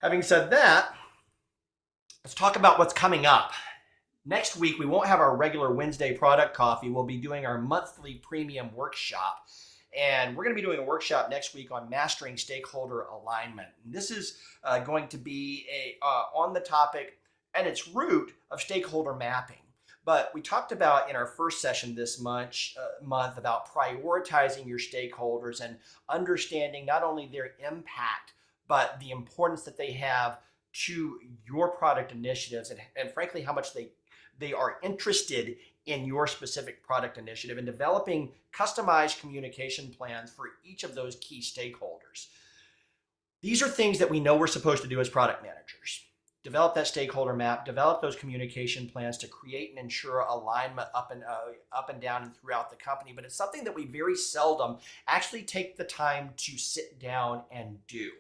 Having said that, let's talk about what's coming up. Next week, we won't have our regular Wednesday product coffee. We'll be doing our monthly premium workshop. And we're going to be doing a workshop next week on mastering stakeholder alignment. And this is going to be on the topic at its root of stakeholder mapping. But we talked about in our first session this month about prioritizing your stakeholders and understanding not only their impact, but the importance that they have to your product initiatives and frankly, how much they are interested in your specific product initiative and developing customized communication plans for each of those key stakeholders. These are things that we know we're supposed to do as product managers. Develop that stakeholder map, develop those communication plans to create and ensure alignment up and down and throughout the company. But it's something that we very seldom actually take the time to sit down and do.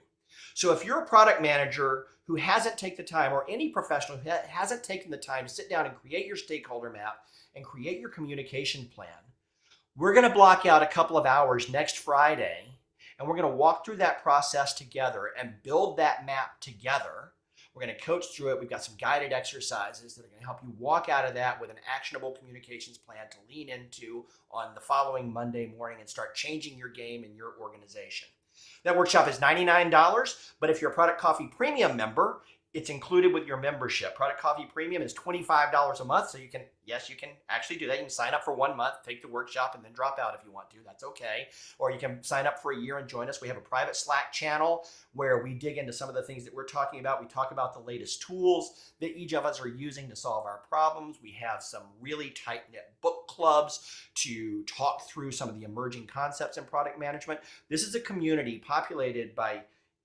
So if you're a product manager who hasn't taken the time, or any professional who hasn't taken the time to sit down and create your stakeholder map and create your communication plan, we're going to block out a couple of hours next Friday, and we're going to walk through that process together and build that map together. We're going to coach through it. We've got some guided exercises that are going to help you walk out of that with an actionable communications plan to lean into on the following Monday morning and start changing your game in your organization. That workshop is $99, but if you're a Product Coffee Premium member, it's included with your membership. Product Coffee Premium is $25 a month, so you can actually do that. You can sign up for 1 month, take the workshop, and then drop out if you want to. That's okay. Or you can sign up for a year and join us. We have a private Slack channel where we dig into some of the things that we're talking about. We talk about the latest tools that each of us are using to solve our problems. We have some really tight-knit book clubs to talk through some of the emerging concepts in product management. This is a community populated by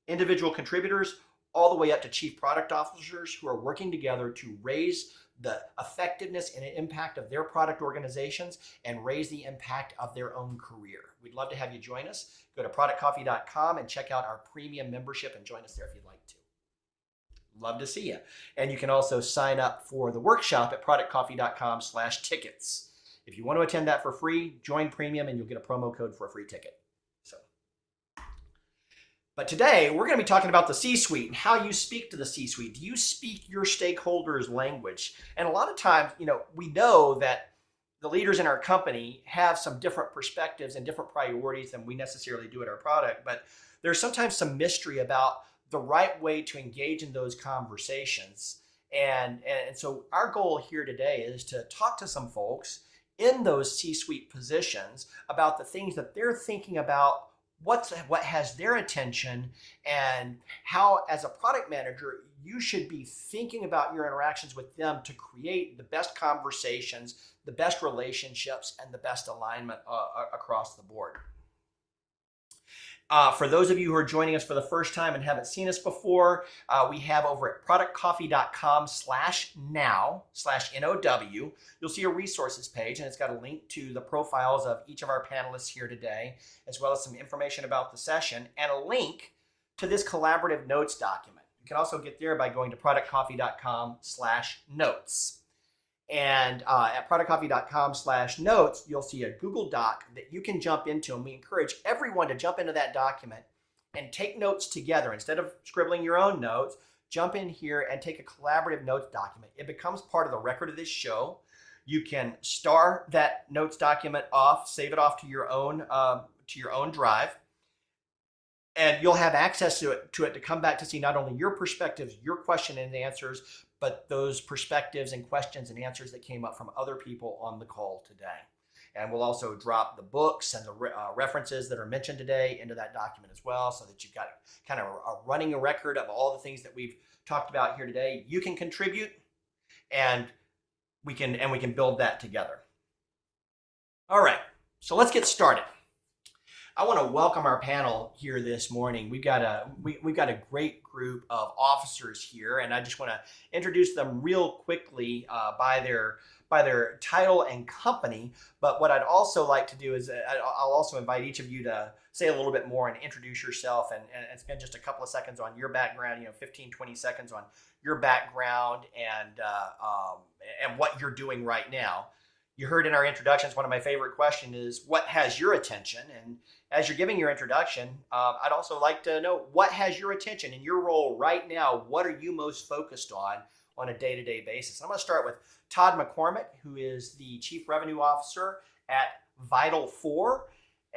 individual contributors all the way up to chief product officers who are working together to raise the effectiveness and impact of their product organizations and raise the impact of their own career. We'd love to have you join us. Go to productcoffee.com and check out our premium membership and join us there if you'd like to. Love to see you. And you can also sign up for the workshop at productcoffee.com/tickets. If you want to attend that for free, join premium and you'll get a promo code for a free ticket. But today, we're going to be talking about the C-suite and how you speak to the C-suite. Do you speak your stakeholders' language? And a lot of times, we know that the leaders in our company have some different perspectives and different priorities than we necessarily do at our product, but there's sometimes some mystery about the right way to engage in those conversations. And so our goal here today is to talk to some folks in those C-suite positions about the things that they're thinking about, what has their attention, and how, as a product manager, you should be thinking about your interactions with them to create the best conversations, the best relationships, and the best alignment across the board. For those of you who are joining us for the first time and haven't seen us before, we have over at productcoffee.com/now/NOW, you'll see a resources page, and it's got a link to the profiles of each of our panelists here today, as well as some information about the session, and a link to this collaborative notes document. You can also get there by going to productcoffee.com/notes. And at productcoffee.com/notes, you'll see a Google Doc that you can jump into. And we encourage everyone to jump into that document and take notes together. Instead of scribbling your own notes, jump in here and take a collaborative notes document. It becomes part of the record of this show. You can star that notes document off, save it off to your own drive. And you'll have access to it to come back to see not only your perspectives, your question and answers, but those perspectives and questions and answers that came up from other people on the call today. And we'll also drop the books and the references that are mentioned today into that document as well, so that you've got kind of a running record of all the things that we've talked about here today. You can contribute, and we can build that together. All right, so let's get started. I want to welcome our panel here this morning. We've got a great group of officers here, and I just want to introduce them real quickly by their title and company. But what I'd also like to do is I'll also invite each of you to say a little bit more and introduce yourself and spend just a couple of seconds on your background, 15, 20 seconds on your background and what you're doing right now. You heard in our introductions, one of my favorite questions is, what has your attention? And as you're giving your introduction, I'd also like to know, what has your attention in your role right now? What are you most focused on a day-to-day basis? I'm going to start with Todd McCormick, who is the Chief Revenue Officer at Vital 4.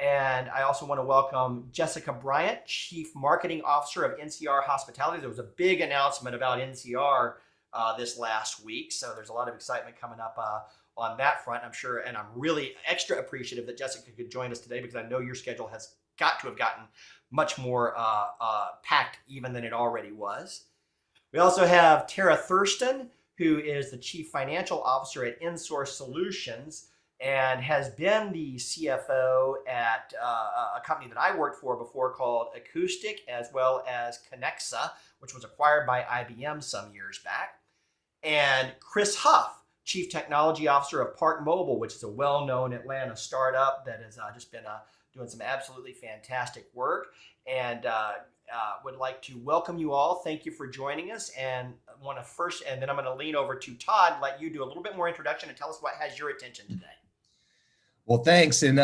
And I also want to welcome Jessica Bryant, Chief Marketing Officer of NCR Hospitality. There was a big announcement about NCR this last week, so there's a lot of excitement coming up on that front, I'm sure. And I'm really extra appreciative that Jessica could join us today, because I know your schedule has got to have gotten much more packed even than it already was. We also have Tara Thurston, who is the Chief Financial Officer at Insource Solutions, and has been the CFO at a company that I worked for before called Acoustic, as well as Connexa, which was acquired by IBM some years back. And Chris Huff, Chief Technology Officer of ParkMobile, which is a well-known Atlanta startup that has just been doing some absolutely fantastic work. And would like to welcome you all. Thank you for joining us. And then I'm going to lean over to Todd, let you do a little bit more introduction and tell us what has your attention today. Well, thanks. And,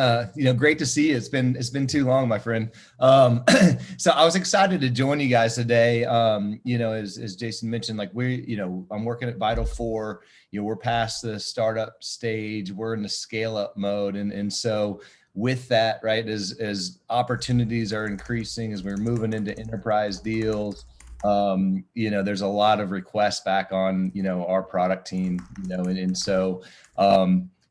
great to see you. It's been too long, my friend. So I was excited to join you guys today. As Jason mentioned, I'm working at Vital 4, we're past the startup stage, we're in the scale up mode. And so with that, right, as opportunities are increasing, as we're moving into enterprise deals, there's a lot of requests back on, our product team,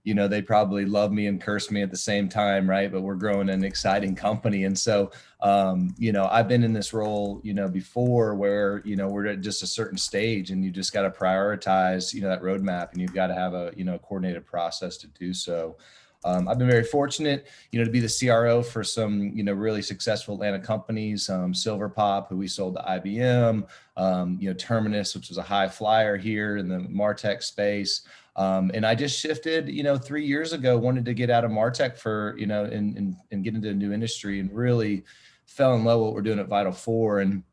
they probably love me and curse me at the same time, right? But we're growing an exciting company. And so, I've been in this role, before where, we're at just a certain stage and you just got to prioritize, that roadmap, and you've got to have a coordinated process to do so. I've been very fortunate, to be the CRO for some, really successful Atlanta companies, Silver Pop, who we sold to IBM, Terminus, which was a high flyer here in the MarTech space. And I just shifted, 3 years ago, wanted to get out of MarTech for, and get into a new industry, and really fell in love with what we're doing at Vital 4. And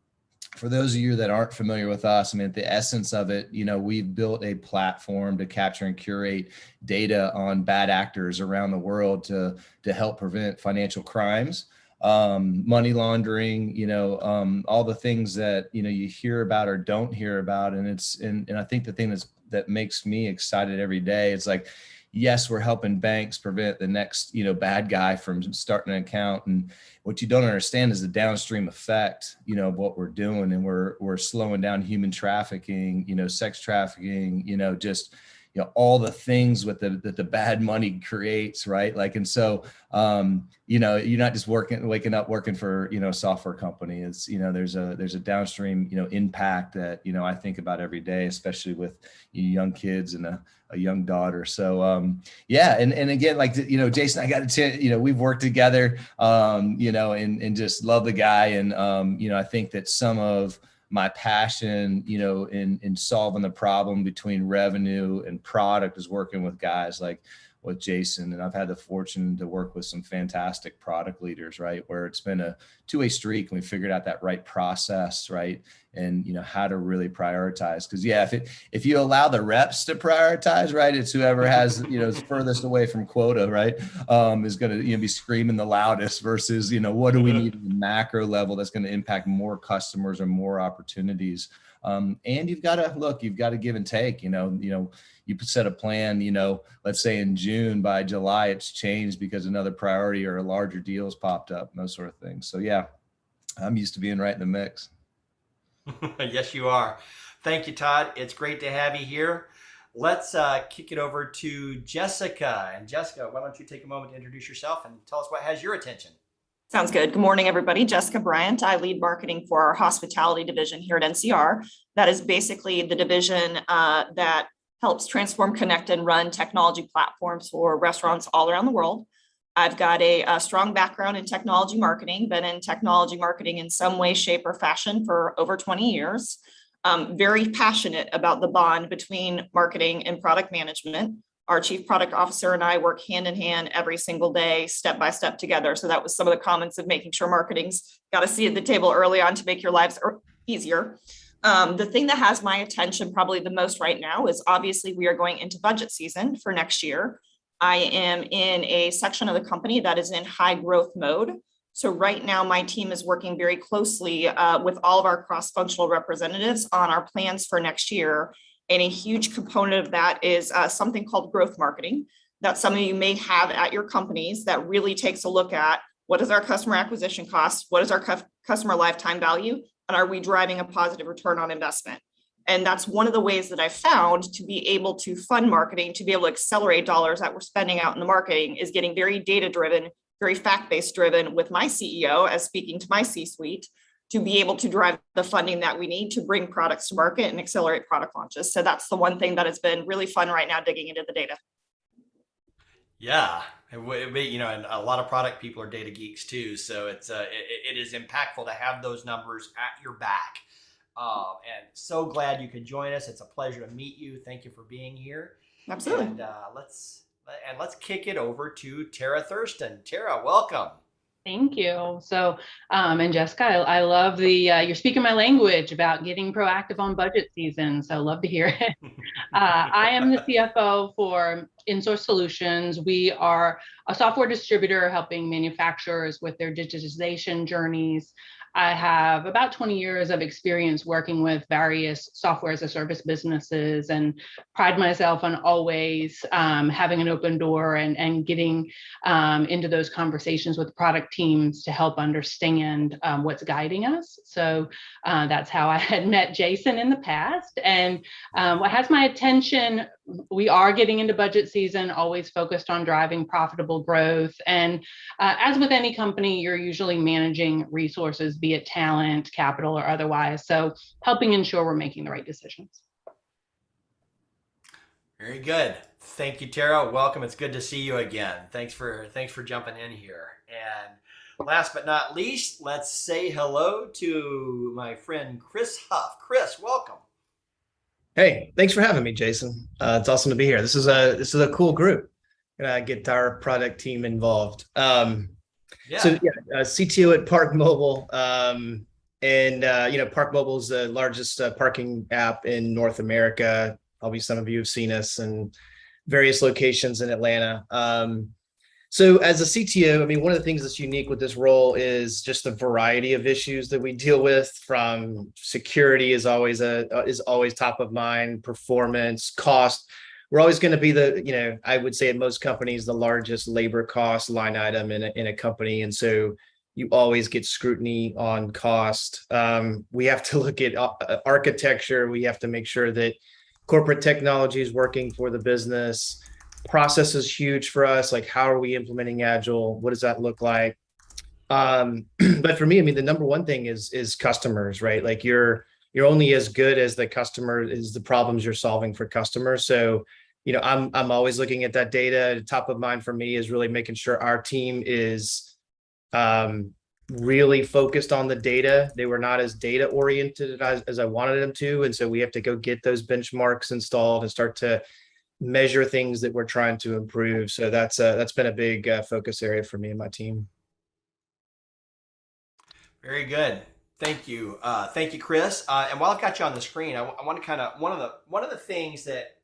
for those of you that aren't familiar with us, the essence of it, we've built a platform to capture and curate data on bad actors around the world to help prevent financial crimes, money laundering, all the things that, you hear about or don't hear about. And I think the thing that makes me excited every day, it's like, yes, we're helping banks prevent the next, bad guy from starting an account. And what you don't understand is the downstream effect, of what we're doing. And we're slowing down human trafficking, sex trafficking, all the things that the bad money creates, right? And so, you're not just waking up working for, a software company. It's, there's a downstream, impact that, I think about every day, especially with young kids and a young daughter. So, and again, Jason, I got to, we've worked together, and just love the guy. And, I think that some of my passion, in solving the problem between revenue and product is working with guys like with Jason. And I've had the fortune to work with some fantastic product leaders, right? Where it's been a two-way streak, and we figured out that right process, right? And, how to really prioritize. Because if you allow the reps to prioritize, right, it's whoever has, is furthest away from quota, right, is going to, be screaming the loudest versus, what do we need at the macro level that's going to impact more customers or more opportunities. And you've got to give and take, you set a plan, let's say in June, by July, it's changed because another priority or a larger deal's popped up and those sort of things. So I'm used to being right in the mix. Yes, you are. Thank you, Todd. It's great to have you here. Let's kick it over to Jessica. And Jessica, why don't you take a moment to introduce yourself and tell us what has your attention? Sounds good. Good morning, everybody. Jessica Bryant. I lead marketing for our hospitality division here at NCR. That is basically the division that helps transform, connect, and run technology platforms for restaurants all around the world. I've got a strong background in technology marketing, been in technology marketing in some way, shape, or fashion for over 20 years. Very passionate about the bond between marketing and product management. Our chief product officer and I work hand in hand every single day, step by step together. So that was some of the comments of making sure marketing's got a seat at the table early on to make your lives easier. The thing that has my attention probably the most right now is obviously we are going into budget season for next year. I am in a section of the company that is in high growth mode. So right now, my team is working very closely with all of our cross-functional representatives on our plans for next year. And a huge component of that is something called growth marketing that some of you may have at your companies that really takes a look at what is our customer acquisition cost, what is our customer lifetime value, and are we driving a positive return on investment? And that's one of the ways that I've found to be able to fund marketing, to be able to accelerate dollars that we're spending out in the marketing, is getting very data-driven, very fact-based driven with my CEO as speaking to my C-suite to be able to drive the funding that we need to bring products to market and accelerate product launches. So that's the one thing that has been really fun right now, digging into the data. Yeah, and a lot of product people are data geeks too. So it is impactful to have those numbers at your back. And so glad you could join us. It's a pleasure to meet you. Thank you for being here. Absolutely. And let's kick it over to Tara Thurston. Tara, welcome. Thank you. So, and Jessica, I love you're speaking my language about getting proactive on budget season. So love to hear it. I am the CFO for Insource Solutions. We are a software distributor helping manufacturers with their digitization journeys. I have about 20 years of experience working with various software as a service businesses and pride myself on always having an open door and getting into those conversations with product teams to help understand what's guiding us. So that's how I had met Jason in the past. And what has my attention, we are getting into budget season, always focused on driving profitable growth. And as with any company, you're usually managing resources, be it talent, capital, or otherwise. So helping ensure we're making the right decisions. Very good. Thank you, Tara. Welcome. It's good to see you again. Thanks for jumping in here. And last but not least, let's say hello to my friend Chris Huff. Chris, welcome. Hey, thanks for having me, Jason. It's awesome to be here. This is a cool group. Get our product team involved. CTO at ParkMobile, ParkMobile is the largest parking app in North America. Probably some of you have seen us in various locations in Atlanta. So as a CTO, I mean, one of the things that's unique with this role is just the variety of issues that we deal with. From security is always top of mind, performance, cost. We're always going to be I would say at most companies, the largest labor cost line item in a company. And so you always get scrutiny on cost. We have to look at architecture. We have to make sure that corporate technology is working for the business. Process is huge for us. Like, how are we implementing Agile? What does that look like? But for me, I mean, the number one thing is customers, right? Like you're only as good as the customer is the problems you're solving for customers. So, I'm always looking at that data. Top of mind for me is really making sure our team is really focused on the data. They were not as data oriented as I wanted them to. And so we have to go get those benchmarks installed and start to measure things that we're trying to improve. So that's been a big focus area for me and my team. Very good. Thank you. Thank you, Chris. And while I've got you on the screen, I want to kind of, one of the things that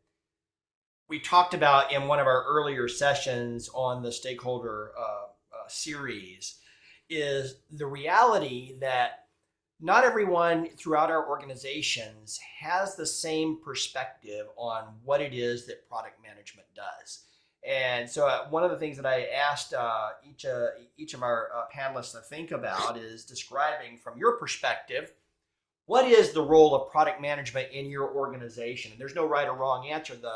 we talked about in one of our earlier sessions on the stakeholder series is the reality that not everyone throughout our organizations has the same perspective on what it is that product management does. And so one of the things that I asked each of our panelists to think about is describing from your perspective, what is the role of product management in your organization? And there's no right or wrong answer. The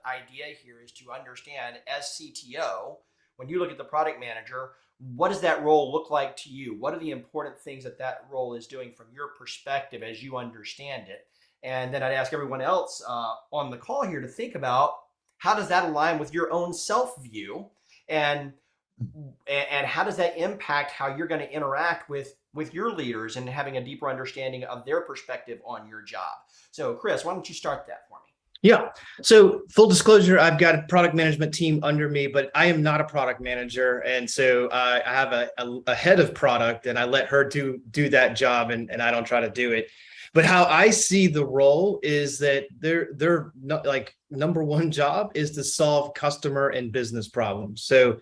idea here is to understand, as CTO, when you look at the product manager, what does that role look like to you? What are the important things that role is doing from your perspective as you understand it? And then I'd ask everyone else on the call here to think about, how does that align with your own self-view, and how does that impact how you're going to interact with your leaders and having a deeper understanding of their perspective on your job? So Chris, why don't you start that for me? Yeah. So full disclosure, I've got a product management team under me, but I am not a product manager. And so I have a head of product and I let her do that job and I don't try to do it. But how I see the role is that they're not like number one job is to solve customer and business problems. So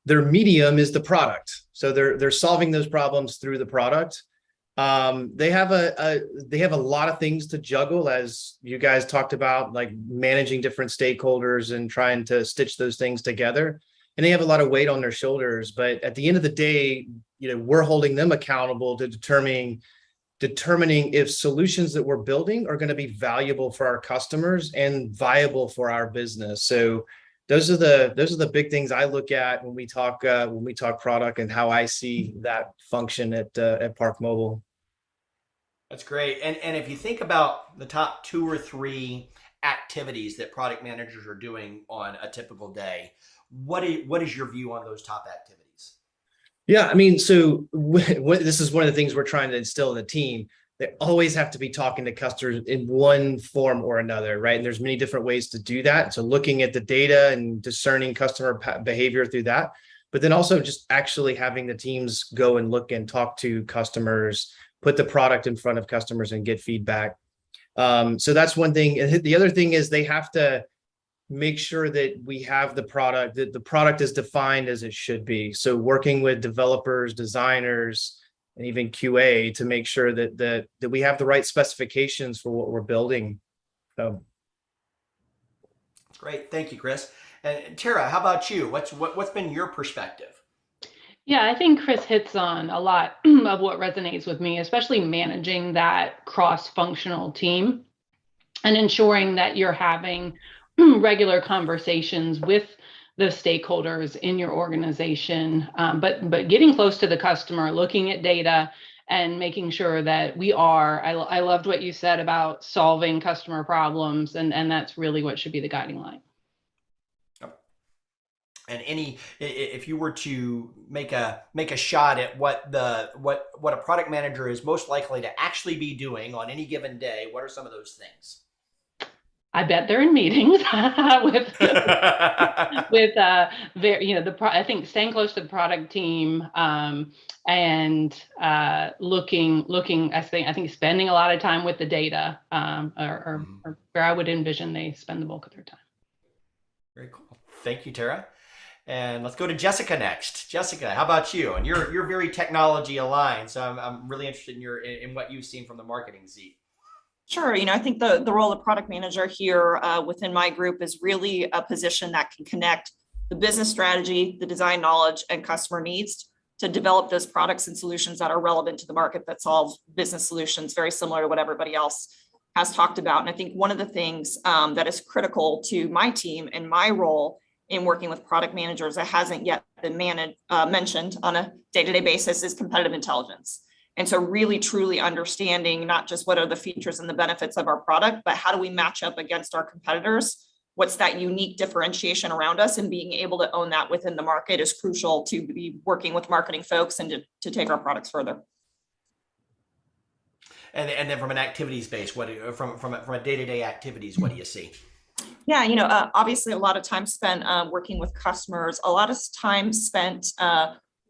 their medium is the product. So they're solving those problems through the product. They have a lot of things to juggle, as you guys talked about, like managing different stakeholders and trying to stitch those things together. And they have a lot of weight on their shoulders. But at the end of the day, we're holding them accountable to determining if solutions that we're building are going to be valuable for our customers and viable for our business. So those are the big things I look at when we talk product and how I see that function at ParkMobile. That's great. And if you think about the top 2 or 3 activities that product managers are doing on a typical day, what is your view on those top activities? Yeah, I mean, so this is one of the things we're trying to instill in the team. They always have to be talking to customers in one form or another, right? And there's many different ways to do that. So looking at the data and discerning customer behavior through that, but then also just actually having the teams go and look and talk to customers, put the product in front of customers and get feedback. So that's one thing. And the other thing is they have to make sure that we have the product, that the product is defined as it should be. So working with developers, designers, and even QA to make sure that we have the right specifications for what we're building. So. Great. Thank you, Chris. And Tara, how about you? What's been your perspective? Yeah, I think Chris hits on a lot of what resonates with me, especially managing that cross-functional team and ensuring that you're having regular conversations with the stakeholders in your organization, but getting close to the customer, looking at data and making sure that we are, I loved what you said about solving customer problems, and that's really what should be the guiding line. And if you were to make a shot at what a product manager is most likely to actually be doing on any given day, what are some of those things? I bet they're in meetings with I think staying close to the product team, and looking. I think spending a lot of time with the data, or where I would envision they spend the bulk of their time. Very cool. Thank you, Tara. And let's go to Jessica next. Jessica, how about you? And you're very technology aligned, so I'm really interested in what you've seen from the marketing seat. Sure. I think the role of product manager here within my group is really a position that can connect the business strategy, the design knowledge, and customer needs to develop those products and solutions that are relevant to the market that solve business solutions, very similar to what everybody else has talked about. And I think one of the things that is critical to my team and my role in working with product managers that hasn't yet been mentioned on a day-to-day basis is competitive intelligence. And so really truly understanding not just what are the features and the benefits of our product, but how do we match up against our competitors? What's that unique differentiation around us, and being able to own that within the market is crucial to be working with marketing folks and to take our products further. And then from an activities base, from a day-to-day activities, what do you see? Yeah, obviously a lot of time spent working with customers, a lot of time spent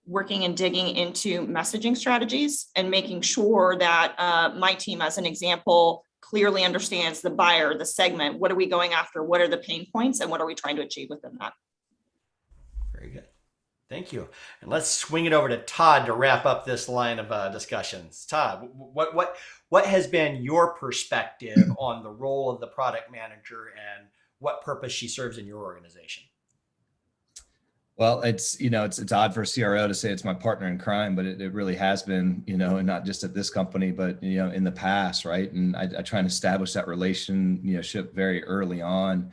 working and digging into messaging strategies and making sure that my team, as an example, clearly understands the buyer, the segment. What are we going after? What are the pain points, and what are we trying to achieve within that? Very good. Thank you. And let's swing it over to Todd to wrap up this line of discussions. Todd, what has been your perspective on the role of the product manager and what purpose she serves in your organization? Well, it's odd for a CRO to say it's my partner in crime, but it really has been, and not just at this company, but, in the past, right? And I try and establish that relationship very early on,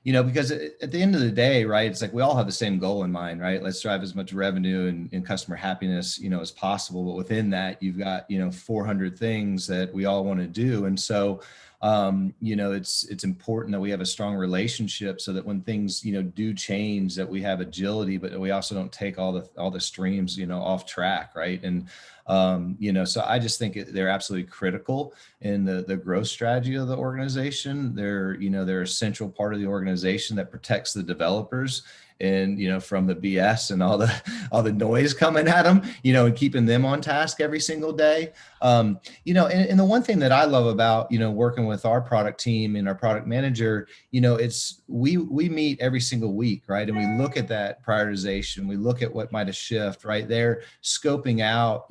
because at the end of the day, right, it's like we all have the same goal in mind, right? Let's drive as much revenue and customer happiness, as possible. But within that, you've got, 400 things that we all want to do. And so, it's important that we have a strong relationship so that when things, do change, that we have agility, but we also don't take all the streams, off track. Right. And, So I just think they're absolutely critical in the growth strategy of the organization. They're a central part of the organization that protects the developers and, from the BS and all the noise coming at them, and keeping them on task every single day. And the one thing that I love about, working with our product team and our product manager, it's we meet every single week, right? And we look at that prioritization. We look at what might have shift, right? They're scoping out,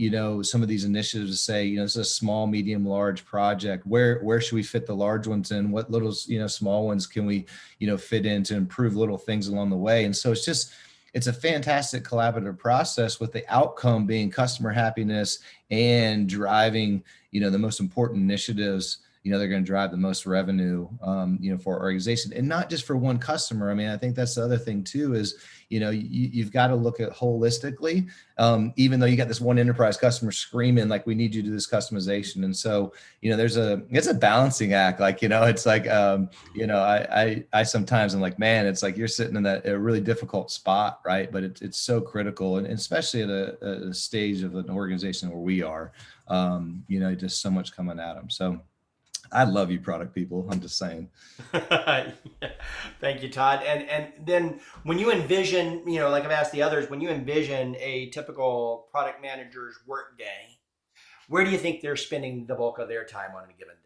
some of these initiatives to say, this is a small, medium, large project. Where should we fit the large ones in? What little, small ones can we, fit in to improve little things along the way? And so it's a fantastic collaborative process, with the outcome being customer happiness and driving, the most important initiatives. They're going to drive the most revenue, for our organization, and not just for one customer. I mean, I think that's the other thing too, is, you've got to look at holistically, even though you got this one enterprise customer screaming, like, we need you to do this customization. And so, it's a balancing act. Like, it's like, I sometimes I'm like, man, it's like you're sitting in a really difficult spot, right? But it's so critical. And especially at a stage of an organization where we are, just so much coming at them. So I love you, product people. I'm just saying. Thank you, Todd. And then when you envision, like I've asked the others, when you envision a typical product manager's work day, where do you think they're spending the bulk of their time on a given day?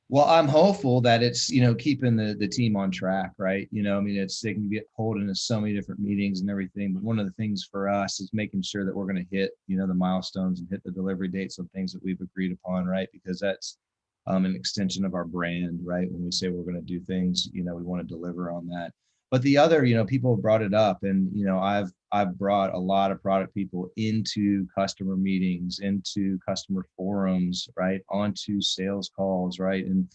Well, I'm hopeful that it's, keeping the team on track, right? They can get pulled into so many different meetings and everything. But one of the things for us is making sure that we're going to hit, the milestones and hit the delivery dates on things that we've agreed upon, right? Because that's an extension of our brand, right? When we say we're going to do things, we want to deliver on that. But the other, people have brought it up, and, I've brought a lot of product people into customer meetings, into customer forums, right? Onto sales calls, right? And,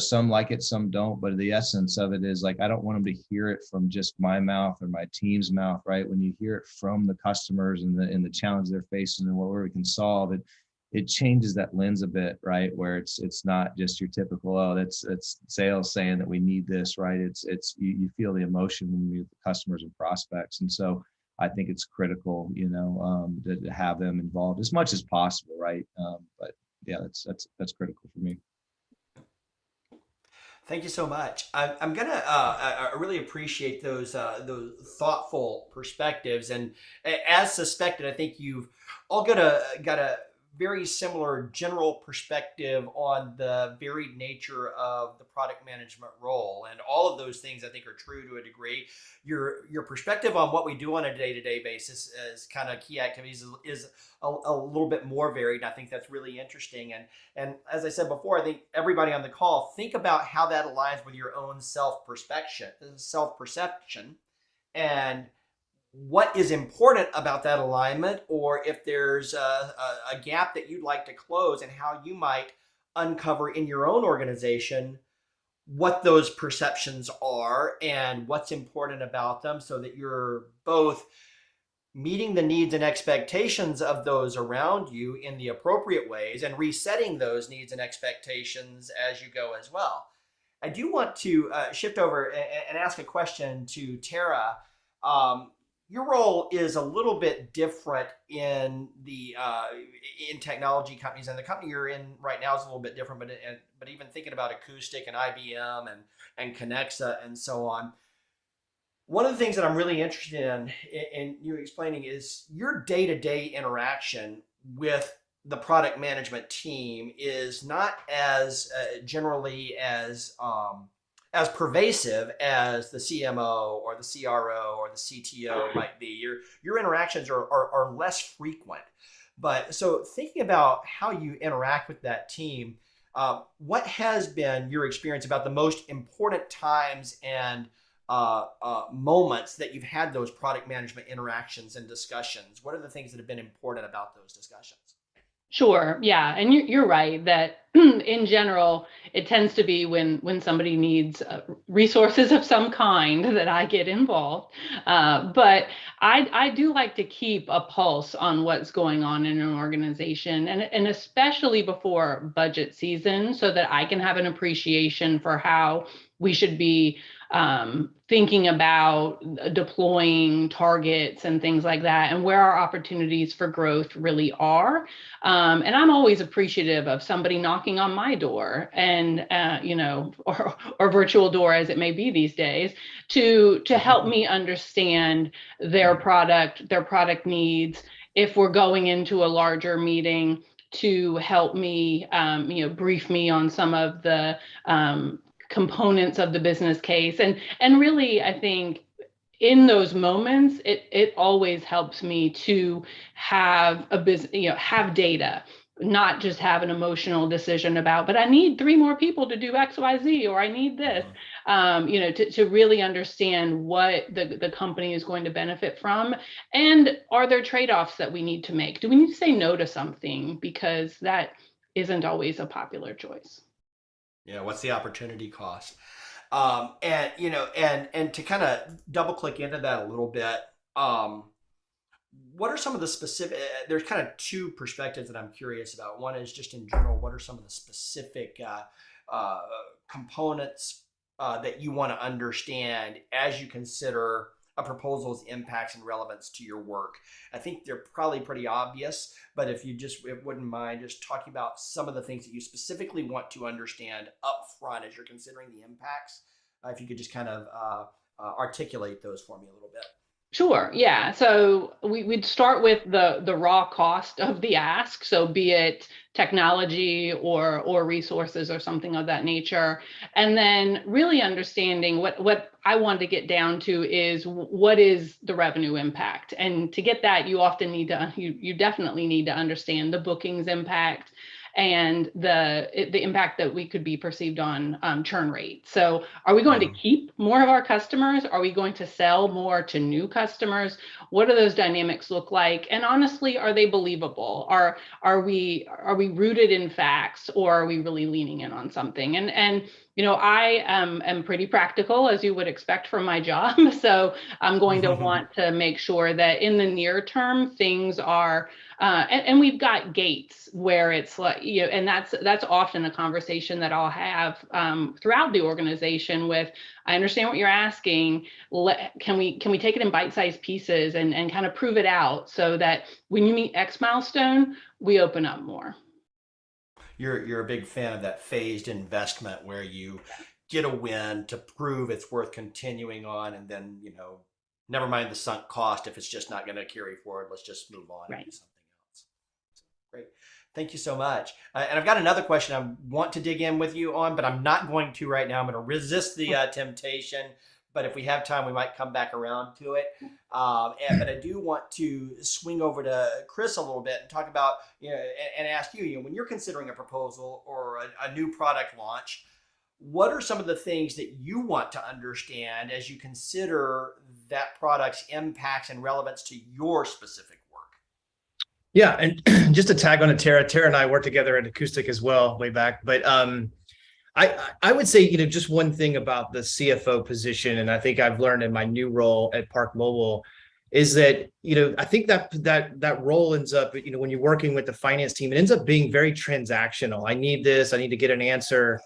some like it, some don't, but the essence of it is, like, I don't want them to hear it from just my mouth or my team's mouth, right? When you hear it from the customers and the challenge they're facing and what we can solve, it changes that lens a bit, right? Where it's not just your typical, oh, that's sales saying that we need this, right? It's you feel the emotion when you meet the customers and prospects. And so I think it's critical, to have them involved as much as possible, right? But yeah, that's critical for me. Thank you so much. I'm gonna. I really appreciate those thoughtful perspectives, and as suspected, I think you've all got a very similar general perspective on the varied nature of the product management role, and all of those things I think are true to a degree. Your perspective on what we do on a day-to-day basis as kind of key activities is a little bit more varied. And I think that's really interesting. And as I said before, I think everybody on the call, think about how that aligns with your own self-perception, and what is important about that alignment, or if there's a gap that you'd like to close, and how you might uncover in your own organization what those perceptions are and what's important about them, so that you're both meeting the needs and expectations of those around you in the appropriate ways, and resetting those needs and expectations as you go as well. I do want to shift over and ask a question to Tara. Your role is a little bit different in in technology companies, and the company you're in right now is a little bit different. But even thinking about Acoustic and IBM and Connexa and so on, one of the things that I'm really interested in you explaining is your day-to-day interaction with the product management team is not as generally as pervasive as the CMO or the CRO or the CTO might be. Your interactions are less frequent. But so thinking about how you interact with that team, what has been your experience about the most important times and moments that you've had those product management interactions and discussions? What are the things that have been important about those discussions? Sure. Yeah. And you're right that in general, it tends to be when somebody needs resources of some kind that I get involved. But I do like to keep a pulse on what's going on in an organization, and especially before budget season, so that I can have an appreciation for how we should be thinking about deploying targets and things like that, and where our opportunities for growth really are. And I'm always appreciative of somebody knocking on my door and, or virtual door as it may be these days, to help me understand their product needs. If we're going into a larger meeting, to help me, brief me on some of the components of the business case. And really, I think in those moments, it always helps me to have a business, have data, not just have an emotional decision about, but I need 3 more people to do X, Y, Z, or I need this, to really understand what the company is going to benefit from. And are there trade-offs that we need to make? Do we need to say no to something? Because that isn't always a popular choice. Yeah, what's the opportunity cost? And to kind of double click into that a little bit, what are some of the specific, there's kind of 2 perspectives that I'm curious about. One is just in general, what are some of the specific components that you want to understand as you consider a proposal's impacts and relevance to your work? I think they're probably pretty obvious, but if you wouldn't mind just talking about some of the things that you specifically want to understand up front as you're considering the impacts, if you could just kind of articulate those for me a little bit. Sure. Yeah. So we'd start with the raw cost of the ask. So be it technology or resources or something of that nature. And then really understanding what I wanted to get down to is what is the revenue impact. And to get that, you often need to, you definitely need to understand the bookings impact and the impact that we could be perceived on churn rate. So are we going to keep more of our customers? Are we going to sell more to new customers? What do those dynamics look like? And honestly, are they believable? Are we rooted in facts, or are we really leaning in on something? And I am pretty practical, as you would expect from my job. So I'm going to want to make sure that in the near term, things are, and we've got gates where it's like, and that's often a conversation that I'll have throughout the organization with, I understand what you're asking. Can we take it in bite-sized pieces and kind of prove it out so that when you meet X milestone, we open up more. You're a big fan of that phased investment where you get a win to prove it's worth continuing on, and then never mind the sunk cost if it's just not going to carry forward. Let's just move on and do something else. Great, thank you so much. And I've got another question I want to dig in with you on, but I'm not going to right now. I'm going to resist the temptation. But if we have time, we might come back around to it. But I do want to swing over to Chris a little bit and talk about, and ask you, when you're considering a proposal or a new product launch, what are some of the things that you want to understand as you consider that product's impacts and relevance to your specific work? Yeah, and just to tag on to Tara and I worked together at Acoustic as well way back, but I would say, just one thing about the CFO position, and I think I've learned in my new role at ParkMobile, is that, I think that role ends up, when you're working with the finance team, it ends up being very transactional. I need this, I need to get an answer.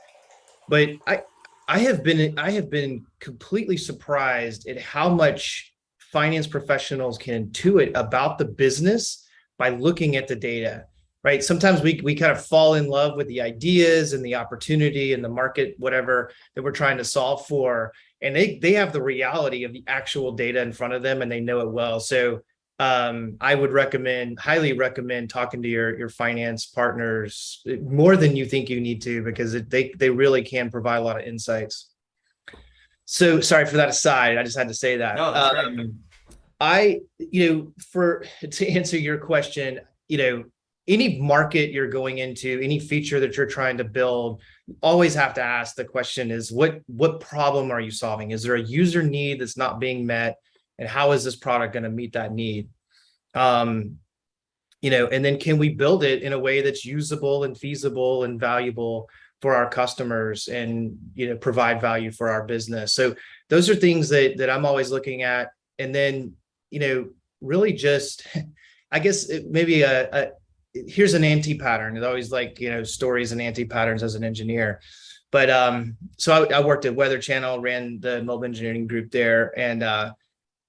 But I have been completely surprised at how much finance professionals can intuit about the business by looking at the data. Right. Sometimes we kind of fall in love with the ideas and the opportunity and the market, whatever that we're trying to solve for. And they have the reality of the actual data in front of them, and they know it well. So I would highly recommend talking to your finance partners more than you think you need to, because they really can provide a lot of insights. So sorry for that aside. I just had to say that. No, that's great. To answer your question, any market you're going into, any feature that you're trying to build, you always have to ask the question is, what problem are you solving? Is there a user need that's not being met? And how is this product going to meet that need? And then can we build it in a way that's usable and feasible and valuable for our customers and, provide value for our business? So those are things that I'm always looking at. And then, really just, I guess maybe here's an anti-pattern. It's always like, stories and anti-patterns as an engineer. But so I worked at Weather Channel, ran the mobile engineering group there, and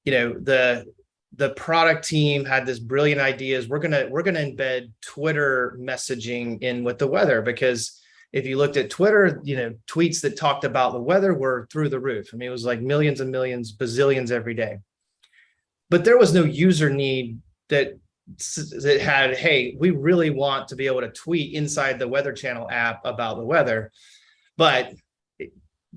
the product team had this brilliant ideas. We're gonna embed Twitter messaging in with the weather, because if you looked at Twitter, tweets that talked about the weather were through the roof. I mean, it was like millions and millions, bazillions every day. But there was no user need that had, hey, we really want to be able to tweet inside the Weather Channel app about the weather. But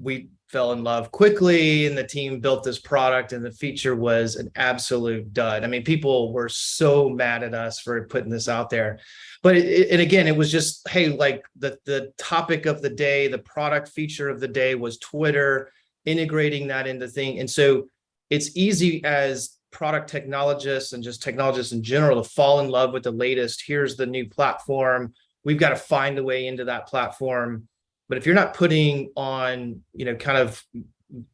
we fell in love quickly, and the team built this product, and the feature was an absolute dud. I mean, people were so mad at us for putting this out there. But and again, it was just, hey, like the topic of the day, the product feature of the day was Twitter, integrating that into thing. And so it's easy as product technologists and just technologists in general to fall in love with the latest. Here's the new platform. We've got to find a way into that platform. But if you're not putting on, kind of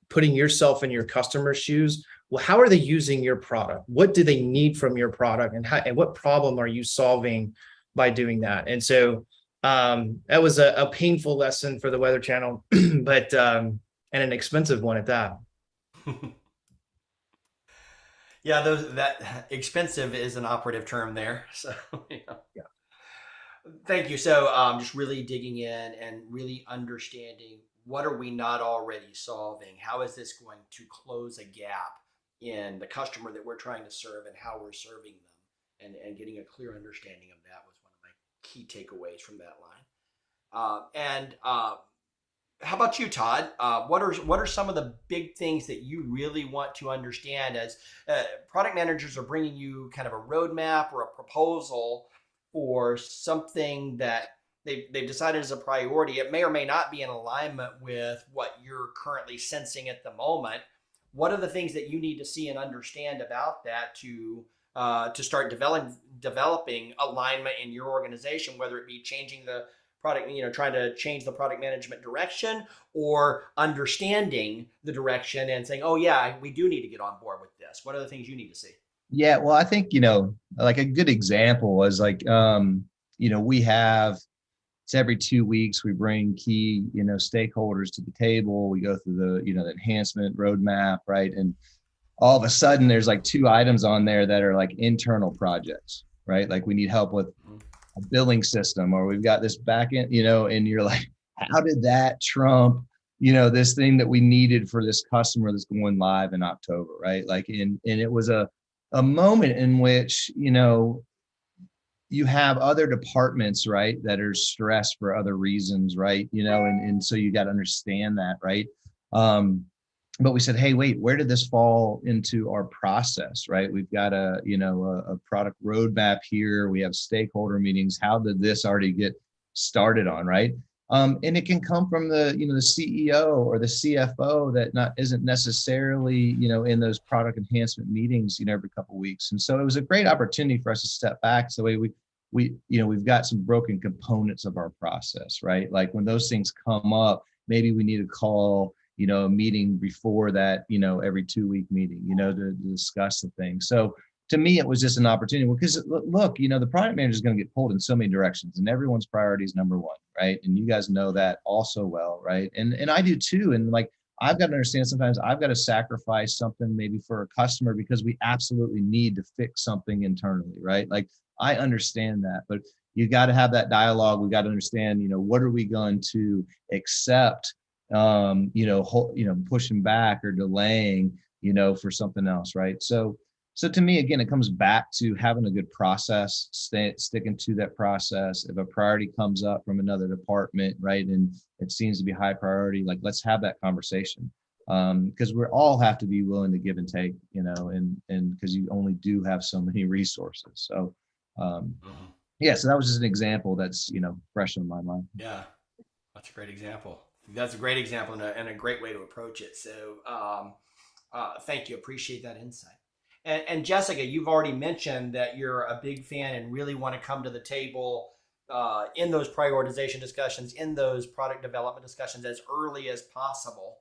putting yourself in your customer's shoes, well, how are they using your product? What do they need from your product, and what problem are you solving by doing that? And so that was a painful lesson for the Weather Channel, but and an expensive one at that. Yeah, that expensive is an operative term there. So Yeah. Thank you. So just really digging in and really understanding, what are we not already solving? How is this going to close a gap in the customer that we're trying to serve, and how we're serving them, and getting a clear understanding of that was one of my key takeaways from that line. How about you, Todd? What are some of the big things that you really want to understand as product managers are bringing you kind of a roadmap or a proposal for something that they've decided is a priority? It may or may not be in alignment with what you're currently sensing at the moment. What are the things that you need to see and understand about that to start developing alignment in your organization, whether it be changing the product, trying to change the product management direction, or understanding the direction and saying, oh yeah, we do need to get on board with this? What are the things you need to see? Yeah, well, I think, like a good example was like, we have, it's every 2 weeks, we bring key, stakeholders to the table. We go through the enhancement roadmap, right? And all of a sudden there's like 2 items on there that are like internal projects, right? Like we need help with a billing system, or we've got this backend, and you're like, how did that trump, this thing that we needed for this customer that's going live in October, right? Like, and it was a moment in which, you have other departments, right, that are stressed for other reasons, right? And so you got to understand that, right? But we said, hey, wait, where did this fall into our process, right? We've got a product roadmap here. We have stakeholder meetings. How did this already get started on, right? And it can come from the CEO or the CFO that isn't necessarily, in those product enhancement meetings, every couple of weeks. And so it was a great opportunity for us to step back. So we've got some broken components of our process, right? Like when those things come up, maybe we need to call, a meeting before that, every 2-week meeting, to discuss the thing. So to me, it was just an opportunity, because look, the product manager is going to get pulled in so many directions, and everyone's priority is number one, right? And you guys know that also well, right? And I do too. And like, I've got to understand, sometimes I've got to sacrifice something maybe for a customer because we absolutely need to fix something internally, right? Like, I understand that, but you got to have that dialogue. We got to understand, what are we going to accept, pushing back or delaying, for something else, right? So to me, again, it comes back to having a good process, sticking to that process. If a priority comes up from another department, right, and it seems to be high priority, like, let's have that conversation, because we all have to be willing to give and take, and because you only do have so many resources. So yeah, so that was just an example that's fresh in my mind. Yeah, that's a great example. That's a great example and a great way to approach it. So thank you. Appreciate that insight. And Jessica, you've already mentioned that you're a big fan and really want to come to the table in those prioritization discussions, in those product development discussions as early as possible.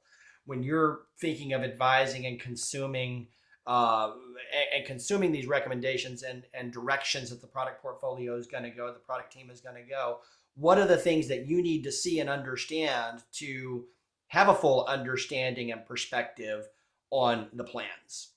When you're thinking of advising and consuming these recommendations and directions that the product portfolio is going to go, the product team is going to go, what are the things that you need to see and understand to have a full understanding and perspective on the plans?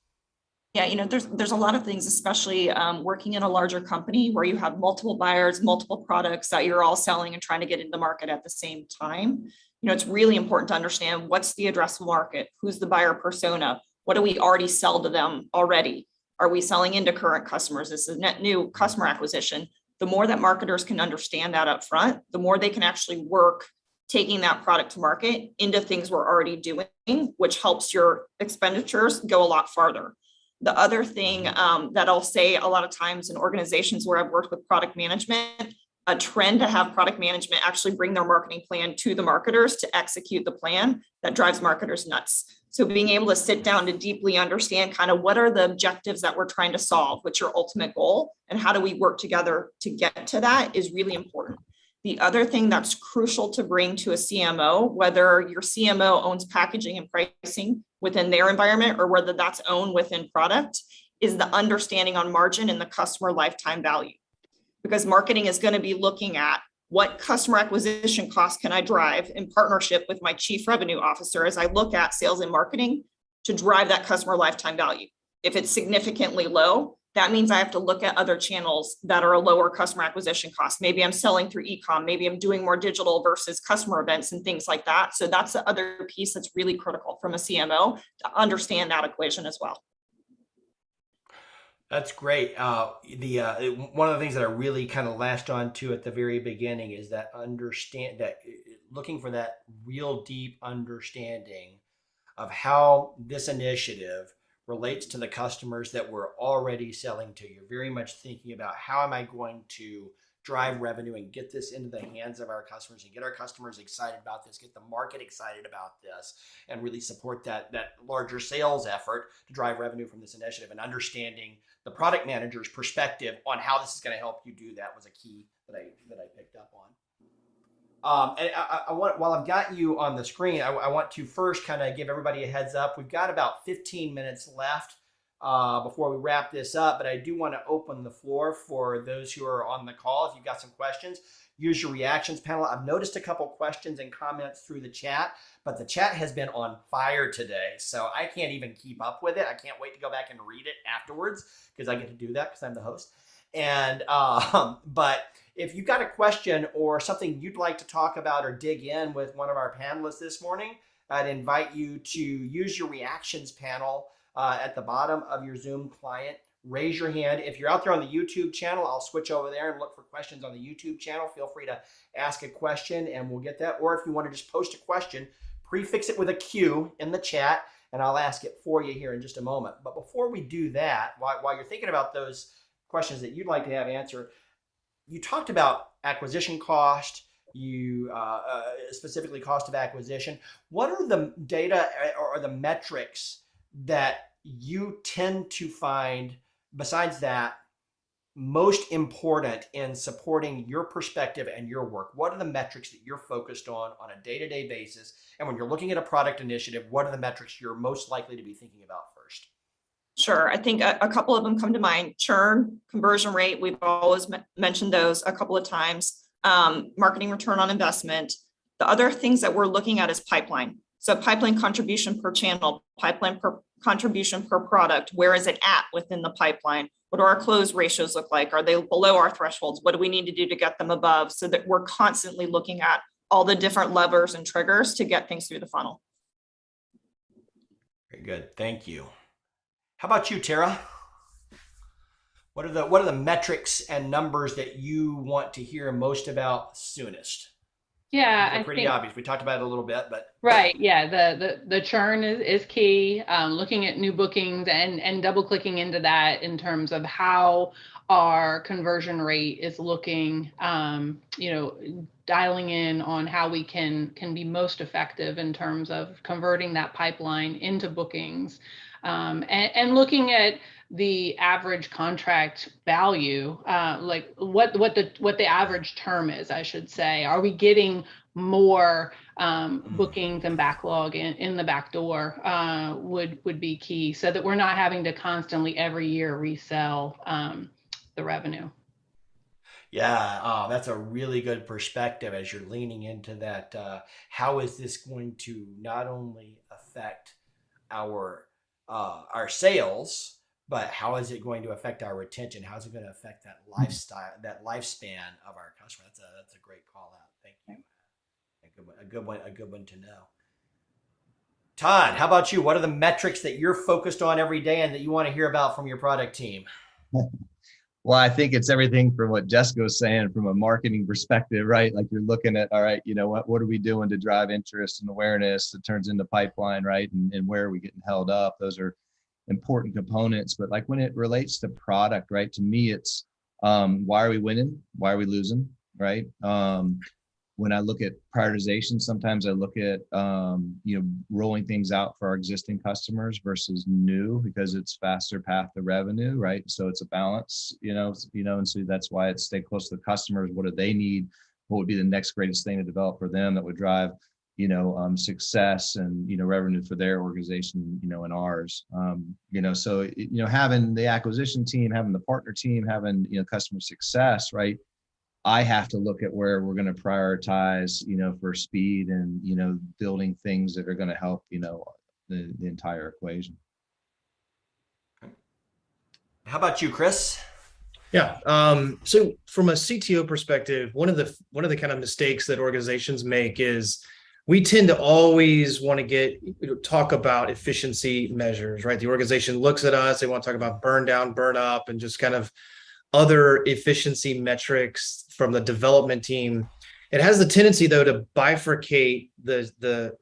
Yeah, there's a lot of things, especially working in a larger company where you have multiple buyers, multiple products that you're all selling and trying to get into the market at the same time. It's really important to understand what's the addressable market, who's the buyer persona, what do we already sell to them already? Are we selling into current customers? This is net new customer acquisition. The more that marketers can understand that up front, the more they can actually work taking that product to market into things we're already doing, which helps your expenditures go a lot farther. The other thing that I'll say a lot of times in organizations where I've worked with product management, a trend to have product management actually bring their marketing plan to the marketers to execute the plan that drives marketers nuts. So being able to sit down to deeply understand kind of what are the objectives that we're trying to solve, what's your ultimate goal, and how do we work together to get to that is really important. The other thing that's crucial to bring to a CMO, whether your CMO owns packaging and pricing within their environment or whether that's owned within product, is the understanding on margin and the customer lifetime value. Because marketing is going to be looking at what customer acquisition costs can I drive in partnership with my chief revenue officer as I look at sales and marketing to drive that customer lifetime value. If it's significantly low, that means I have to look at other channels that are a lower customer acquisition cost. Maybe I'm selling through e-com, maybe I'm doing more digital versus customer events and things like that. So that's the other piece that's really critical from a CMO to understand that equation as well. That's great. One of the things that I really kind of latched on to at the very beginning is that looking for that real deep understanding of how this initiative relates to the customers that we're already selling to. You're very much thinking about how am I going to drive revenue and get this into the hands of our customers and get our customers excited about this, get the market excited about this, and really support that larger sales effort to drive revenue from this initiative. And understanding the product manager's perspective on how this is going to help you do that was a key that I picked up on. And I want, while I've got you on the screen, I want to first kind of give everybody a heads up. We've got about 15 minutes left before we wrap this up, but I do want to open the floor for those who are on the call. If you've got some questions, use your reactions panel. I've noticed a couple questions and comments through the chat, but the chat has been on fire today, so I can't even keep up with it. I can't wait to go back and read it afterwards because I get to do that because I'm the host. And but if you've got a question or something you'd like to talk about or dig in with one of our panelists this morning, I'd invite you to use your reactions panel at the bottom of your Zoom client. Raise your hand. If you're out there on the YouTube channel, I'll switch over there and look for questions on the YouTube channel. Feel free to ask a question and we'll get that. Or if you want to just post a question, prefix it with a Q in the chat and I'll ask it for you here in just a moment. But before we do that, while you're thinking about those questions that you'd like to have answered, you talked about acquisition cost, specifically cost of acquisition. What are the data or the metrics that you tend to find, besides that, most important in supporting your perspective and your work? What are the metrics that you're focused on a day-to-day basis? And when you're looking at a product initiative, what are the metrics you're most likely to be thinking about first? Sure. I think a couple of them come to mind. Churn, conversion rate. We've always mentioned those a couple of times. Marketing return on investment. The other things that we're looking at is pipeline. So pipeline contribution per channel, pipeline per contribution per product. Where is it at within the pipeline? What do our close ratios look like? Are they below our thresholds? What do we need to do to get them above? So that we're constantly looking at all the different levers and triggers to get things through the funnel. Very good. Thank you. How about you, Tara? What are the metrics and numbers that you want to hear most about soonest? Yeah, I think pretty obvious. We talked about it a little bit, but right. Yeah, the churn is key. Looking at new bookings and double clicking into that in terms of how our conversion rate is looking. Dialing in on how we can be most effective in terms of converting that pipeline into bookings. And looking at the average contract value, like what the average term is, I should say. Are we getting more bookings and backlog in the back door would be key, so that we're not having to constantly every year resell the revenue. Yeah, that's a really good perspective as you're leaning into that. How is this going to not only affect our sales, but how is it going to affect our retention? How is it going to affect that lifestyle, that lifespan of our customer? That's a great call out. Thank you. A good one to know. Todd, how about you? What are the metrics that you're focused on every day and that you want to hear about from your product team? Well, I think it's everything from what Jessica was saying from a marketing perspective, right? Like you're looking at, all right, you know, what are we doing to drive interest and awareness that turns into pipeline, right? And where are we getting held up? Those are important components. But like when it relates to product, right? To me, it's why are we winning? Why are we losing? Right? When I look at prioritization, sometimes I look at rolling things out for our existing customers versus new because it's faster path to revenue, right? So it's a balance, and so that's why it's stay close to the customers. What do they need? What would be the next greatest thing to develop for them that would drive, success and revenue for their organization, and ours. So having the acquisition team, having the partner team, having customer success, right? I have to look at where we're going to prioritize, for speed and, building things that are going to help, the entire equation. How about you, Chris? Yeah. So from a CTO perspective, one of the kind of mistakes that organizations make is we tend to always want to talk about efficiency measures, right? The organization looks at us, they want to talk about burn down, burn up, and just kind of other efficiency metrics from the development team. It has the tendency though to bifurcate the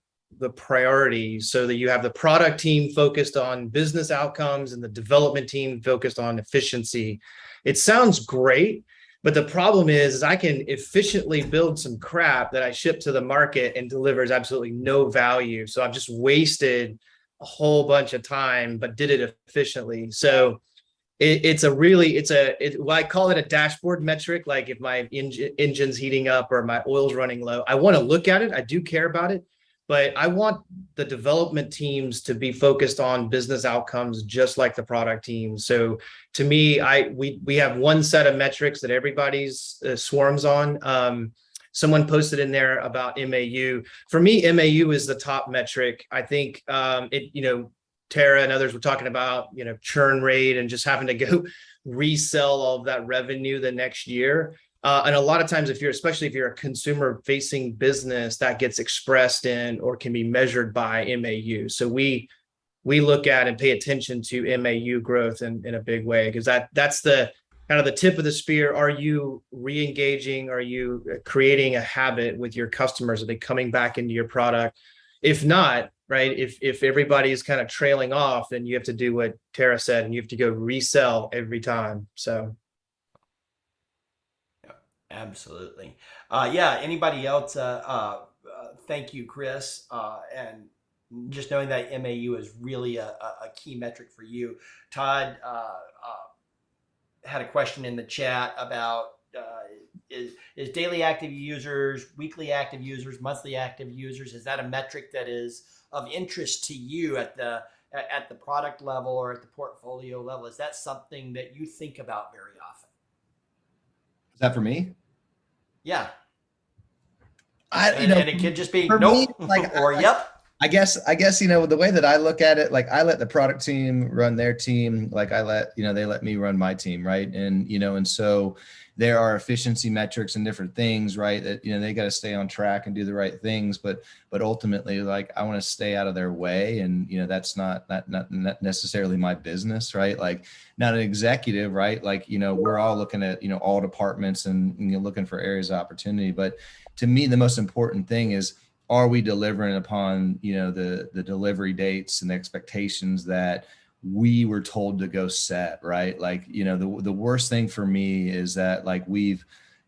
priorities so that you have the product team focused on business outcomes and the development team focused on efficiency. It sounds great, but the problem is I can efficiently build some crap that I ship to the market and delivers absolutely no value. So I've just wasted a whole bunch of time, but did it efficiently. So I call it a dashboard metric. Like if my engine's heating up or my oil's running low, I want to look at it. I do care about it, but I want the development teams to be focused on business outcomes, just like the product team. So to me, we have one set of metrics that everybody's swarms on. Someone posted in there about MAU. For me, MAU is the top metric. I think Tara and others were talking about, churn rate and just having to go resell all of that revenue the next year. And a lot of times, especially if you're a consumer facing business, that gets expressed in or can be measured by MAU. So we look at and pay attention to MAU growth in a big way, because that's the kind of the tip of the spear. Are you re-engaging? Are you creating a habit with your customers? Are they coming back into your product? If not, right, if everybody is kind of trailing off, then you have to do what Tara said, and you have to go resell every time. So yeah, absolutely. Anybody else? Thank you, Chris. And just knowing that MAU is really a key metric for you. Todd had a question in the chat about is daily active users, weekly active users, monthly active users, is that a metric that is of interest to you at the product level or at the portfolio level? Is that something that you think about very often? Is that for me? Yeah. And it could just be nope or yep. I guess, the way that I look at it, like I let the product team run their team, like I let, they let me run my team. Right. And, and so there are efficiency metrics and different things, right, that, they got to stay on track and do the right things. But ultimately, like, I want to stay out of their way. And, that's not necessarily my business, right? Like not an executive, right? Like, we're all looking at, all departments and looking for areas of opportunity. But to me, the most important thing is, are we delivering upon, the delivery dates and the expectations that we were told to go set, right? Like, the worst thing for me is that like we've,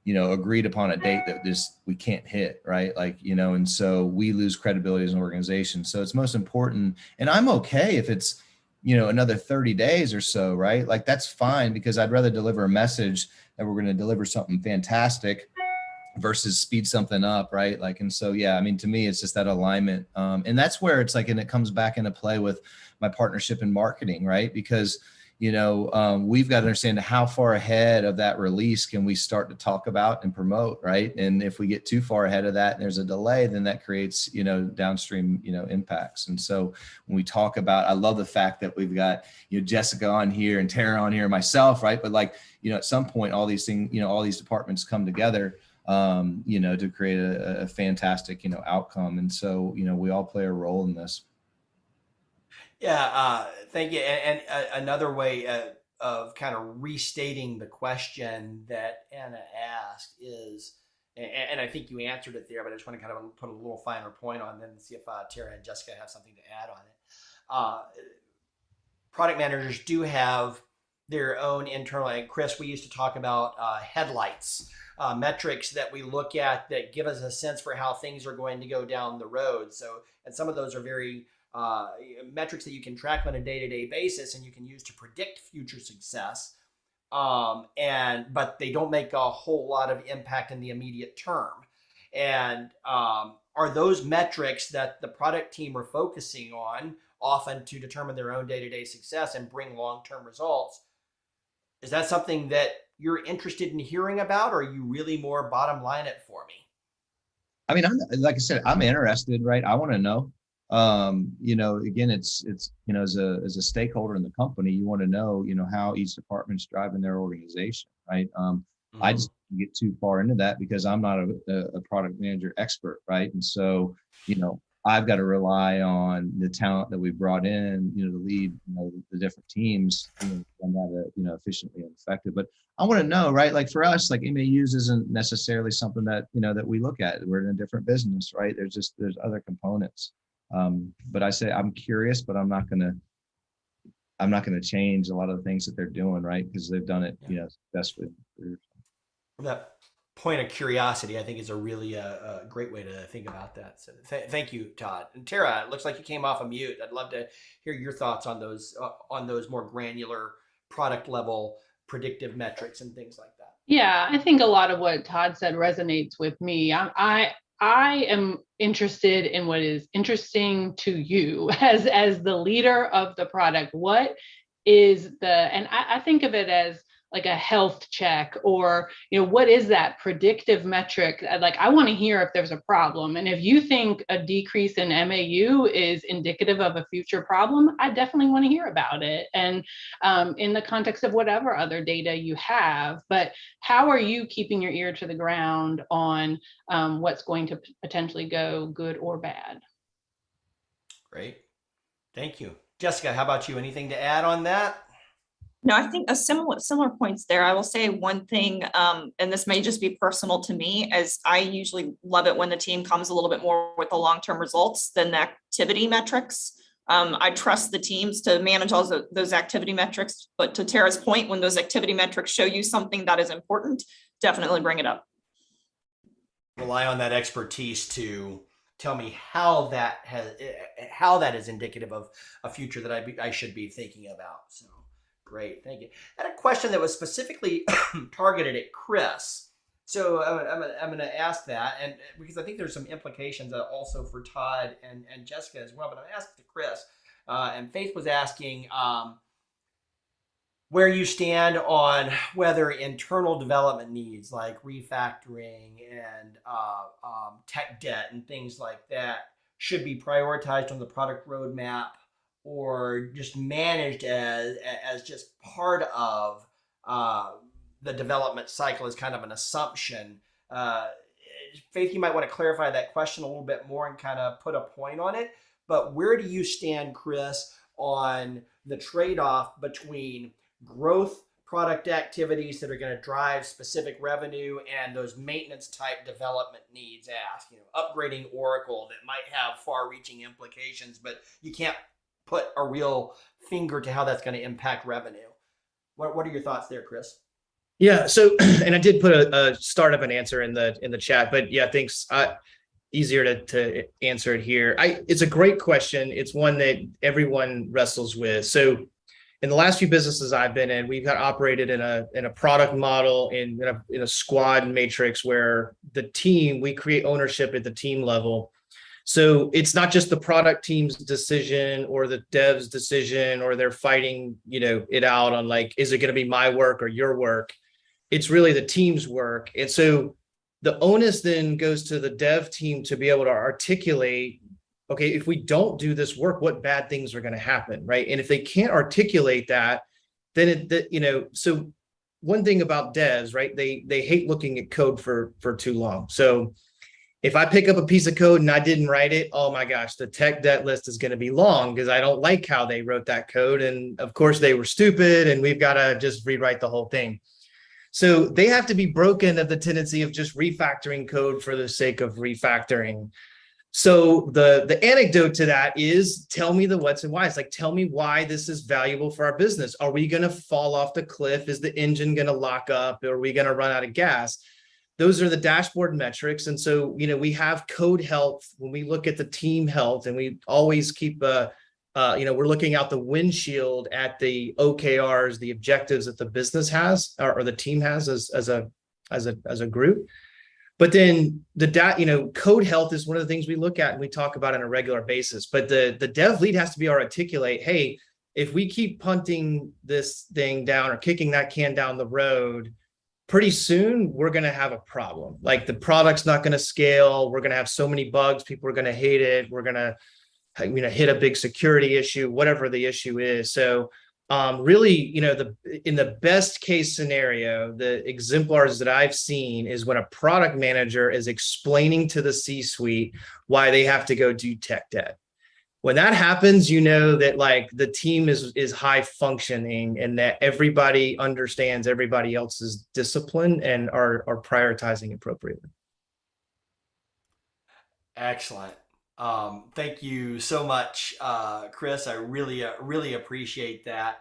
agreed upon a date that just we can't hit, right? Like, and so we lose credibility as an organization. So it's most important. And I'm okay if it's, another 30 days or so, right? Like that's fine, because I'd rather deliver a message that we're going to deliver something fantastic versus speed something up, right? Like, and so, yeah, I mean, to me, it's just that alignment. And that's where it's like, and it comes back into play with my partnership in marketing, right? Because, we've got to understand how far ahead of that release can we start to talk about and promote, right? And if we get too far ahead of that and there's a delay, then that creates, downstream, impacts. And so when we talk about, I love the fact that we've got, Jessica on here and Tara on here, myself, right? But like, at some point, all these things, all these departments come together, to create a fantastic, outcome. And so, we all play a role in this. Yeah, thank you. And another way of kind of restating the question that Anna asked is, and I think you answered it there, but I just want to kind of put a little finer point on, then see if Tara and Jessica have something to add on it. Product managers do have their own internal, and Chris, we used to talk about headlights, metrics that we look at that give us a sense for how things are going to go down the road. So, and some of those are very metrics that you can track on a day-to-day basis and you can use to predict future success. But they don't make a whole lot of impact in the immediate term. And are those metrics that the product team are focusing on often to determine their own day-to-day success and bring long-term results? Is that something that you're interested in hearing about, or are you really more bottom line it for me? I mean, like I said, I'm interested, right? I want to know. Again, it's as a stakeholder in the company, you want to know, how each department's driving their organization, right? I just get too far into that because I'm not a product manager expert, right? And so, I've got to rely on the talent that we brought in, to lead, the different teams, and that, efficiently and effective. But I want to know, right? Like for us, like MAUs isn't necessarily something that, that we look at. We're in a different business, right? There's other components. But I say I'm curious, but I'm not gonna change a lot of the things that they're doing, right? Because they've done it, successfully. From that point of curiosity, I think is a really a great way to think about that. So thank you, Todd. And Tara, it looks like you came off a mute. I'd love to hear your thoughts on those more granular product level predictive metrics and things like that. Yeah, I think a lot of what Todd said resonates with me. I am interested in what is interesting to you as the leader of the product. What is and I think of it as like a health check, or, what is that predictive metric? Like, I want to hear if there's a problem. And if you think a decrease in MAU is indicative of a future problem, I definitely want to hear about it. And in the context of whatever other data you have, but how are you keeping your ear to the ground on what's going to potentially go good or bad? Great. Thank you. Jessica, how about you? Anything to add on that? No, I think a similar points there. I will say one thing, and this may just be personal to me, as I usually love it when the team comes a little bit more with the long-term results than the activity metrics. I trust the teams to manage all those activity metrics, but to Tara's point, when those activity metrics show you something that is important, definitely bring it up. Rely on that expertise to tell me how that is indicative of a future that I should be thinking about. So. Great, thank you. I had a question that was specifically targeted at Chris. So I'm going to ask that, and because I think there's some implications also for Todd and Jessica as well, but I'm going to ask to Chris. And Faith was asking where you stand on whether internal development needs like refactoring and tech debt and things like that should be prioritized on the product roadmap, or just managed as just part of the development cycle as kind of an assumption. Faith, you might want to clarify that question a little bit more and kind of put a point on it. But where do you stand, Chris, on the trade-off between growth product activities that are going to drive specific revenue and those maintenance type development needs? Upgrading Oracle that might have far-reaching implications, but you can't put a real finger to how that's going to impact revenue. What are your thoughts there, Chris? Yeah. So, and I did put a start of an answer in the chat, but yeah, thanks. Easier to answer it here. It's a great question. It's one that everyone wrestles with. So, in the last few businesses I've been in, we've got operated in a product model in a squad matrix where the team, we create ownership at the team level. So it's not just the product team's decision or the dev's decision, or they're fighting, it out on like, is it going to be my work or your work? It's really the team's work. And so the onus then goes to the dev team to be able to articulate, okay, if we don't do this work, what bad things are going to happen, right? And if they can't articulate that, then so one thing about devs, right? They hate looking at code for too long. So if I pick up a piece of code and I didn't write it, oh my gosh, the tech debt list is going to be long because I don't like how they wrote that code. And of course they were stupid and we've got to just rewrite the whole thing. So they have to be broken of the tendency of just refactoring code for the sake of refactoring. So the anecdote to that is, tell me the what's and whys. Like, tell me why this is valuable for our business. Are we going to fall off the cliff? Is the engine going to lock up? Are we going to run out of gas? Those are the dashboard metrics. And so, we have code health when we look at the team health, and we always keep, we're looking out the windshield at the OKRs, the objectives that the business has or the team has as a group. But then code health is one of the things we look at and we talk about on a regular basis. But the dev lead has to be able to articulate, hey, if we keep punting this thing down or kicking that can down the road, pretty soon we're going to have a problem. Like, the product's not going to scale. We're going to have so many bugs. People are going to hate it. We're going to hit a big security issue, whatever the issue is. So really, in the best case scenario, the exemplars that I've seen is when a product manager is explaining to the C-suite why they have to go do tech debt. When that happens, that like the team is high functioning and that everybody understands everybody else's discipline and are prioritizing appropriately. Excellent. Thank you so much, Chris. I really appreciate that.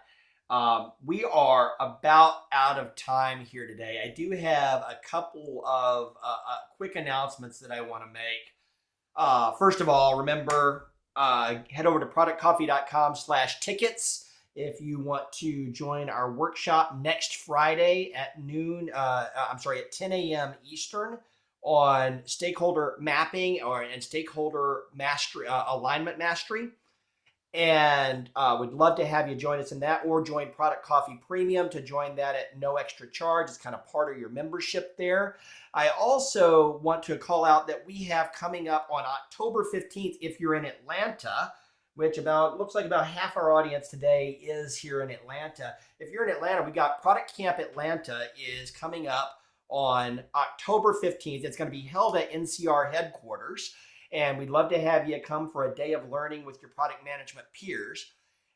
We are about out of time here today. I do have a couple of quick announcements that I want to make. First of all, remember, head over to productcoffee.com/tickets if you want to join our workshop next Friday at at 10 a.m. Eastern on stakeholder mapping and stakeholder mastery, alignment mastery. And we'd love to have you join us in that, or join Product Coffee Premium to join that at no extra charge. It's kind of part of your membership there. I also want to call out that we have coming up on October 15th, if you're in Atlanta, which looks like about half our audience today is here in Atlanta. If you're in Atlanta, we got Product Camp Atlanta is coming up on October 15th. It's going to be held at NCR headquarters. And we'd love to have you come for a day of learning with your product management peers.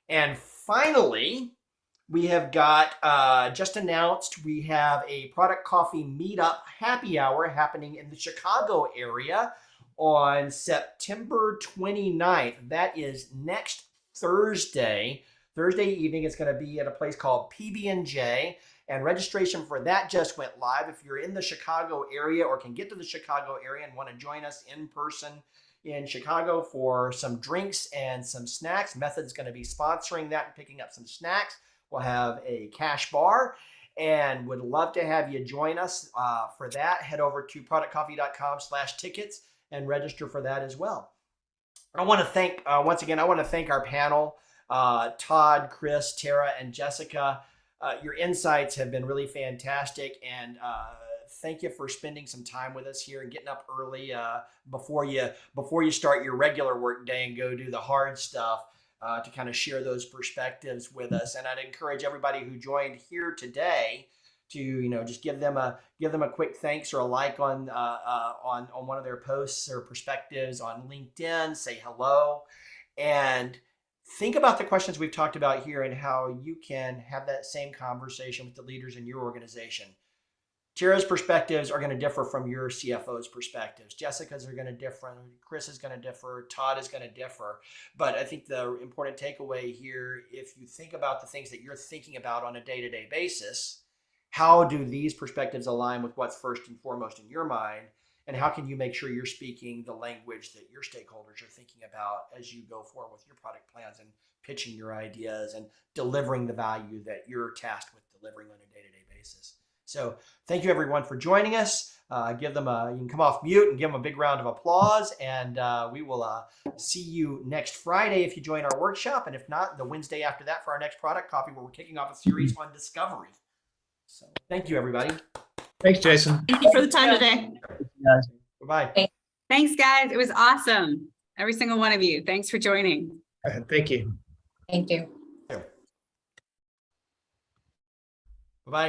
And finally, we have got just announced we have a Product Coffee Meetup Happy Hour happening in the Chicago area on September 29th. That is next Thursday. Thursday evening, it's going to be at a place called PB&J. And registration for that just went live. If you're in the Chicago area or can get to the Chicago area and want to join us in person in Chicago for some drinks and some snacks, Method's going to be sponsoring that and picking up some snacks. We'll have a cash bar and would love to have you join us for that. Head over to productcoffee.com/tickets and register for that as well. I want to thank, once again, our panel, Todd, Chris, Tara, and Jessica. Your insights have been really fantastic, and thank you for spending some time with us here and getting up early before you start your regular work day and go do the hard stuff to kind of share those perspectives with us. And I'd encourage everybody who joined here today to just give them a quick thanks or a like on one of their posts or perspectives on LinkedIn. Say hello and think about the questions we've talked about here and how you can have that same conversation with the leaders in your organization. Tara's perspectives are going to differ from your CFO's perspectives. Jessica's are going to differ. Chris is going to differ. Todd is going to differ. But I think the important takeaway here, if you think about the things that you're thinking about on a day-to-day basis, how do these perspectives align with what's first and foremost in your mind? And how can you make sure you're speaking the language that your stakeholders are thinking about as you go forward with your product plans and pitching your ideas and delivering the value that you're tasked with delivering on a day-to-day basis? So thank you everyone for joining us. You can come off mute and give them a big round of applause. And we will see you next Friday if you join our workshop. And if not, the Wednesday after that for our next product coffee, where we're kicking off a series on discovery. So thank you, everybody. Thanks, Jason. Thank you for the time today. Bye-bye. Thanks, guys. It was awesome. Every single one of you. Thanks for joining. Thank you. Thank you. Bye-bye.